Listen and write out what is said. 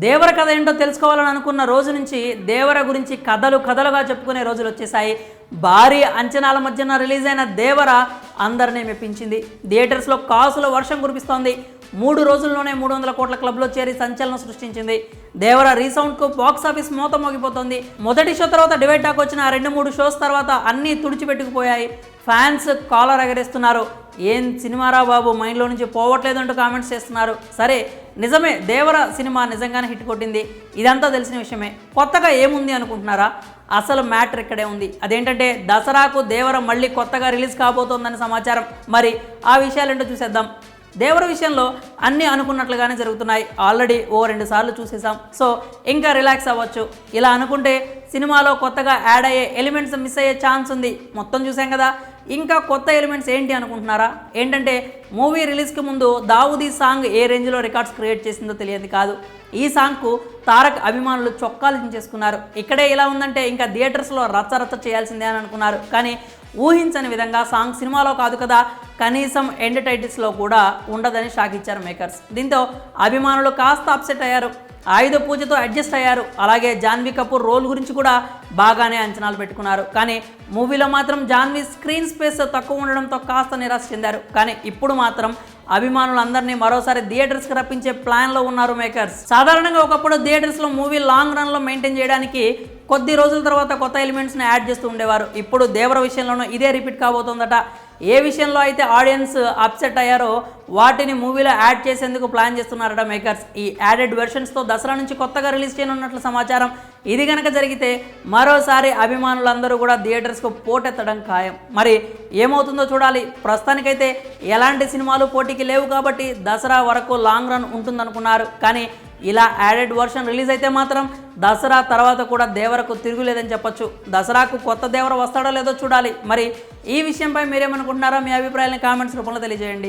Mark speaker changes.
Speaker 1: దేవర కథ ఏంటో తెలుసుకోవాలని అనుకున్న రోజు నుంచి దేవర గురించి కథలుగా చెప్పుకునే రోజులు వచ్చేసాయి. భారీ అంచనాల మధ్యన రిలీజ్ అయిన దేవర అందరినీ మెప్పించింది. థియేటర్స్లో కాసుల వర్షం కురిపిస్తోంది. 3 రోజుల్లోనే 300 కోట్ల క్లబ్లో చేరి సంచలనం సృష్టించింది. దేవర రీసౌండ్కు బాక్స్ ఆఫీస్ మోత మోగిపోతుంది. మొదటి షో తర్వాత డివైడ్ టాక్ వచ్చిన 2-3 షోస్ తర్వాత అన్నీ తుడిచిపెట్టుకుపోయాయి. Fans caller ఎగరేస్తున్నారు. ఏం సినిమారా బాబు, మైండ్లో నుంచి పోవట్లేదంటూ కామెంట్స్ చేస్తున్నారు. సరే, నిజమే, దేవర సినిమా నిజంగానే హిట్ కొట్టింది. ఇదంతా తెలిసిన విషయమే. కొత్తగా ఏముంది అనుకుంటున్నారా? అసలు మ్యాటర్ ఇక్కడే ఉంది. అదేంటంటే దసరాకు దేవర మళ్ళీ కొత్తగా రిలీజ్ కాబోతోందని సమాచారం. మరి ఆ విషయాలేంటో చూసేద్దాం. దేవర విషయంలో అన్నీ అనుకున్నట్లుగానే జరుగుతున్నాయి. ఆల్రెడీ 2 సార్లు చూసేసాం. సో ఇంకా రిలాక్స్ అవ్వచ్చు. ఇలా అనుకుంటే సినిమాలో కొత్తగా యాడ్ అయ్యే ఎలిమెంట్స్ మిస్ అయ్యే ఛాన్స్ ఉంది. మొత్తం చూసాం కదా, ఇంకా కొత్త ఎలిమెంట్స్ ఏంటి అనుకుంటున్నారా? ఏంటంటే మూవీ రిలీజ్కి ముందు దావుదీ సాంగ్ ఏ రేంజ్లో రికార్డ్స్ క్రియేట్ చేసిందో తెలియదు కాదు. ఈ సాంగ్కు తారక్ అభిమానులు చొక్కాలు దించేసుకున్నారు. ఇక్కడే ఇలా ఉందంటే ఇంకా థియేటర్స్లో రచ్చ చేయాల్సిందే అని అనుకున్నారు. కానీ ఊహించని విధంగా సాంగ్ సినిమాలో కాదు కదా, కనీసం ఎండ్ టైటిల్స్లో కూడా ఉండదని షాక్ ఇచ్చారు మేకర్స్. దీంతో అభిమానులు కాస్త అప్సెట్ అయ్యారు. ఆయుధ పూజతో అడ్జస్ట్ అయ్యారు. అలాగే జాన్వీ కపూర్ రోల్ గురించి కూడా బాగానే అంచనాలు పెట్టుకున్నారు. కానీ మూవీలో మాత్రం జాన్వీ స్క్రీన్ స్పేస్ తక్కువ ఉండడంతో కాస్త నిరాశ చెందారు. కానీ ఇప్పుడు మాత్రం అభిమానులందరినీ మరోసారి థియేటర్స్కి రప్పించే ప్లాన్లో ఉన్నారు మేకర్స్. సాధారణంగా ఒకప్పుడు థియేటర్స్లో మూవీ లాంగ్ రన్లో మెయింటైన్ చేయడానికి కొద్ది రోజుల తర్వాత కొత్త ఎలిమెంట్స్ని యాడ్ చేస్తూ ఉండేవారు. ఇప్పుడు దేవర విషయంలోనూ ఇదే రిపీట్ కాబోతోందట. ఏ విషయంలో అయితే ఆడియన్స్ అప్సెట్ అయ్యారో వాటిని మూవీలో యాడ్ చేసేందుకు ప్లాన్ చేస్తున్నారట మేకర్స్. ఈ యాడెడ్ వెర్షన్స్తో దసరా నుంచి కొత్తగా రిలీజ్ చేయనున్నట్లు సమాచారం. ఇది కనుక జరిగితే మరోసారి అభిమానులందరూ కూడా థియేటర్స్కు పోటెత్తడం ఖాయం. మరి ఏమవుతుందో చూడాలి. ప్రస్తుతానికైతే ఎలాంటి సినిమాలు పోటీకి లేవు కాబట్టి దసరా వరకు లాంగ్ రన్ ఉంటుందనుకున్నారు. కానీ ఇలా యాడెడ్ వర్షన్ రిలీజ్ అయితే మాత్రం దసరా తర్వాత కూడా దేవరకు తిరుగులేదని చెప్పొచ్చు. దసరాకు కొత్త దేవర వస్తాడో లేదో చూడాలి. మరి ఈ విషయంపై మీరేమనుకుంటున్నారో మీ అభిప్రాయాలను కామెంట్స్ రూపంలో తెలియజేయండి.